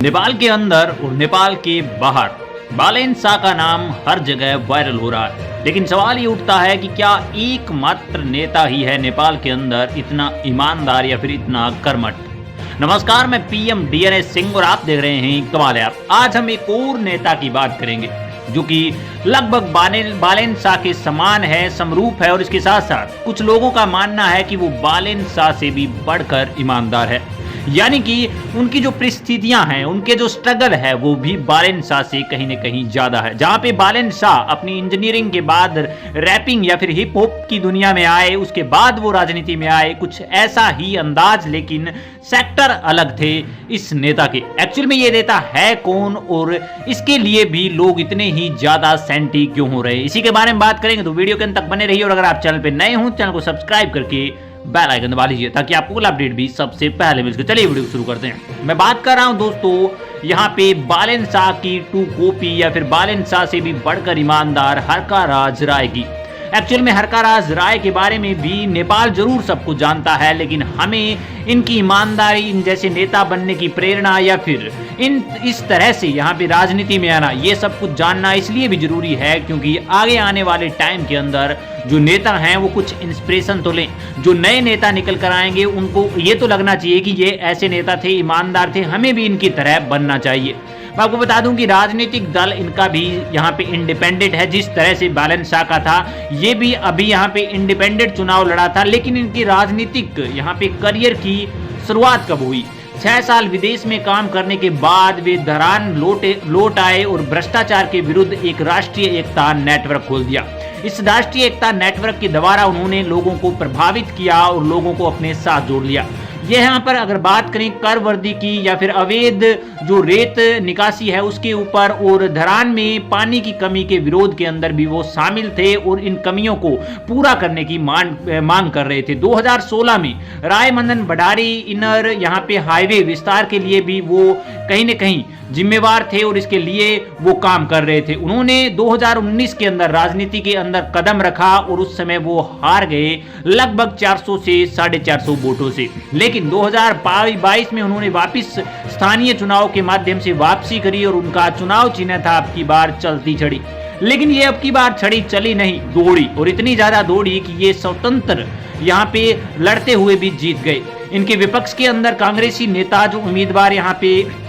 नेपाल के अंदर और नेपाल के बाहर बालेन शाह का नाम हर जगह वायरल हो रहा है। लेकिन सवाल ये उठता है कि क्या एकमात्र नेता ही है नेपाल के अंदर इतना ईमानदार या फिर इतना कर्मठ। नमस्कार, मैं पीएम डीएनएस सिंह और आप देख रहे हैं कमाल ऐप। आज हम एक और नेता की बात करेंगे जो कि लगभग बालेन शाह के समान है, समरूप है और इसके साथ साथ कुछ लोगों का मानना है कि वो बालेन शाह से भी बढ़कर ईमानदार है। यानी कि उनकी जो परिस्थितियां हैं, उनके जो स्ट्रगल है वो भी बालेन शाह से कहीं न कहीं ज्यादा है। जहां पे बालेन शाह अपनी इंजीनियरिंग के बाद रैपिंग या फिर हिप हॉप की दुनिया में आए, उसके बाद वो राजनीति में आए, कुछ ऐसा ही अंदाज, लेकिन सेक्टर अलग थे इस नेता के। एक्चुअल में ये नेता है कौन और इसके लिए भी लोग इतने ही ज्यादा सेंटी क्यों हो रहे हैं, इसी के बारे में बात करेंगे। तो वीडियो के अंत तक बने रहिए और अगर आप चैनल पे नए हो चैनल को सब्सक्राइब करके बेल आइकन दबा लीजिए ताकि आपको अपडेट भी सबसे पहले मिल सके। चलिए वीडियो शुरू करते हैं। मैं बात कर रहा हूं दोस्तों यहाँ पे बालेन शाह की टू कॉपी या फिर बालेन शाह से भी बढ़कर ईमानदार हरकाराज राय की। एक्चुअल में हरकाराज राय के बारे में भी नेपाल जरूर सब कुछ जानता है, लेकिन हमें इनकी ईमानदारी, इन जैसे नेता बनने की प्रेरणा या फिर इस तरह से यहाँ पे राजनीति में आना, ये सब कुछ जानना इसलिए भी जरूरी है क्योंकि आगे आने वाले टाइम के अंदर जो नेता हैं वो कुछ इंस्पिरेशन तो लें। जो नए नेता निकल कर आएंगे उनको ये तो लगना चाहिए कि ये ऐसे नेता थे, ईमानदार थे, हमें भी इनकी तरह बनना चाहिए। मैं आपको बता दूं कि राजनीतिक दल इनका भी यहाँ पे इंडिपेंडेंट है। जिस तरह से बालेन शाह का था, ये भी अभी यहाँ पे इंडिपेंडेंट चुनाव लड़ा था, लेकिन इनकी राजनीतिक यहाँ पे करियर की शुरुआत कब हुई? 6 साल विदेश में काम करने के बाद वे धरान लौट आए और भ्रष्टाचार के विरुद्ध एक राष्ट्रीय एकता नेटवर्क खोल दिया। इस राष्ट्रीय एकता नेटवर्क के द्वारा उन्होंने लोगों को प्रभावित किया और लोगों को अपने साथ जोड़ लिया। ये यहाँ पर अगर बात करें कर वर्दी की या फिर अवैध जो रेत निकासी है उसके ऊपर, और धरान में पानी की कमी के विरोध के अंदर भी वो शामिल थे और इन कमियों को पूरा करने की मांग कर रहे थे। 2016 में रायमंदन बडारी इनर यहाँ पे हाईवे विस्तार के लिए भी वो कहीं न कहीं जिम्मेवार थे और इसके लिए वो काम कर रहे थे। उन्होंने 2019 के अंदर राजनीति के अंदर कदम रखा और उस समय वो हार गए लगभग 400 से 450 वोटों से। लेकिन 2022 में उन्होंने वापस स्थानीय चुनाव के माध्यम से वापसी करी और उनका चुनाव चिन्ह था अब की बार चलती छड़ी। लेकिन ये अब की बार छड़ी चली नहीं, दौड़ी, और इतनी ज्यादा दौड़ी कि ये स्वतंत्र यहाँ पे लड़ते हुए भी जीत गए। इनके विपक्ष के अंदर कांग्रेसी नेता जो उम्मीदवार यहाँ पे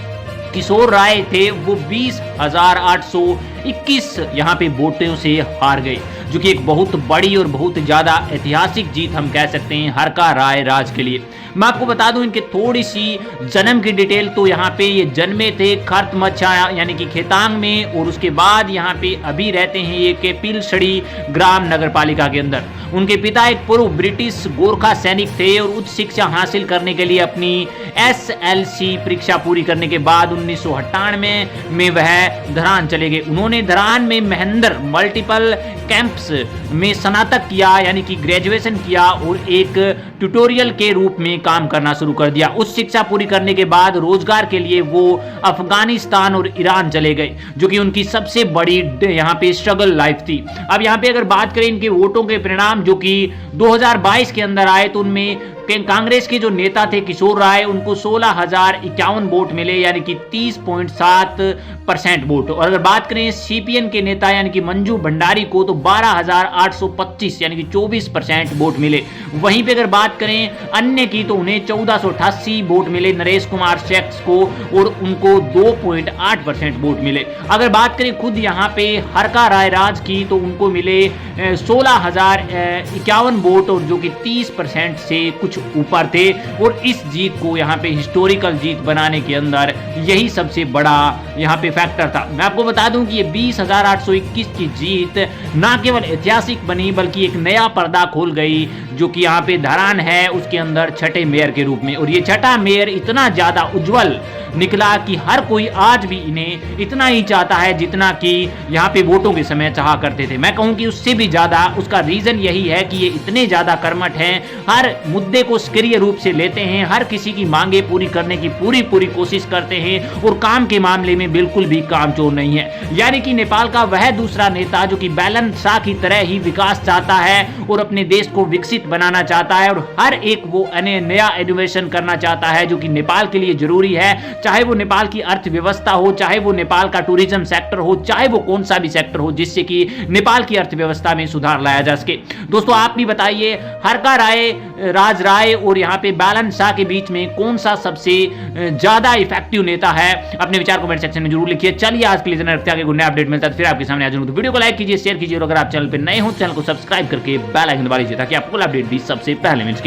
किशोर राय थे वो 20,821 यहाँ पे वोटों से हार गए, जो कि एक बहुत बड़ी और बहुत ज्यादा ऐतिहासिक जीत हम कह सकते हैं हरका राय राज के लिए। मैं आपको बता दूं इनके थोड़ी सी जन्म की डिटेल। तो यहाँ पे ये जन्मे थे खर्तमच्छा यानी कि खेतांग में, और उसके बाद यहाँ पे अभी रहते हैं ये केपिलसड़ी ग्राम नगर पालिका के अंदर। उनके पिता एक पूर्व ब्रिटिश गोरखा सैनिक थे और उच्च शिक्षा हासिल करने के लिए अपनी SLC परीक्षा पूरी करने के बाद 1998 में वह धरान चले गए। उन्होंने धरान में महेंद्र मल्टीपल कैंप्स में स्नातक किया यानी कि ग्रेजुएशन किया और एक ट्यूटोरियल के रूप में काम करना शुरू कर दिया। उस शिक्षा पूरी करने के बाद रोजगार के लिए वो अफगानिस्तान और ईरान चले गए, जो कि उनकी सबसे बड़ी यहाँ पे स्ट्रगल लाइफ थी। अब यहाँ पे अगर बात करें इनके वोटों के परिणाम जो कि 2022 के अंदर आए, तो उनमें कांग्रेस के जो नेता थे किशोर राय, उनको 16,051 वोट मिले यानी कि 30.7% वोट। और अगर बात करें CPN के नेता यानी कि मंजू भंडारी को, तो 12,825 यानी कि 24% वोट मिले। वहीं पे अगर बात करें अन्य की तो उन्हें 1488 वोट मिले नरेश कुमार शैक्स को, और उनको 2.8% वोट मिले। अगर बात करें खुद यहाँ पे हरका राय राज की, तो उनको मिले 16,051 वोट, और जो कि 30% से कुछ ऊपर थे। और इस जीत को यहाँ पे हिस्टोरिकल जीत बनाने के अंदर यही सबसे बड़ा यहाँ पे फैक्टर था। मैं आपको बता दूं कि ये 20,821 की जीत ना केवल ऐतिहासिक बनी बल्कि एक नया पर्दा खोल गई, जो कि यहाँ पे धरान है उसके अंदर छठे मेयर के रूप में। और ये छठा मेयर इतना ज्यादा उज्जवल निकला कि हर कोई आज भी इन्हें इतना ही चाहता है जितना कि यहाँ पे वोटों के समय चाहा करते थे। मैं कहूँ कि उससे भी ज्यादा। उसका रीजन यही है कि ये इतने ज्यादा कर्मठ हैं, हर मुद्दे को सक्रिय रूप से लेते हैं, हर किसी की मांगे पूरी करने की पूरी कोशिश करते हैं और काम के मामले में बिल्कुल भी कामचोर नहीं है। यानी कि नेपाल का वह दूसरा नेता जो कि बैलेंस शाह की तरह ही विकास चाहता है और अपने देश को विकसित बनाना चाहता है और हर एक वो नया इनोवेशन करना चाहता है जो कि नेपाल के लिए जरूरी है, चाहे वो नेपाल की अर्थव्यवस्था हो, चाहे वो नेपाल का टूरिज्म सेक्टर हो, चाहे वो कौन सा भी सेक्टर हो, जिससे कि नेपाल की अर्थव्यवस्था में सुधार लाया जा सके। दोस्तों आप भी बताइए, हरका राय, राज राय और यहाँ पे बैलेंस शाह के बीच में कौन सा सबसे ज्यादा इफेक्टिव नेता है? अपने विचार कमेंट सेक्शन में जरूर लिखिए। चलिए आज के लिए रखते आगे नया अपडेट मिलता है तो फिर आपके सामने आ जाऊंगा। तो वीडियो को लाइक कीजिए, शेयर कीजिए और अगर आप चैनल पर नए हो चैनल को सब्सक्राइब करके बेल आइकन दबा लीजिए ताकि आपको अपडेट भी सबसे पहले मिल सके।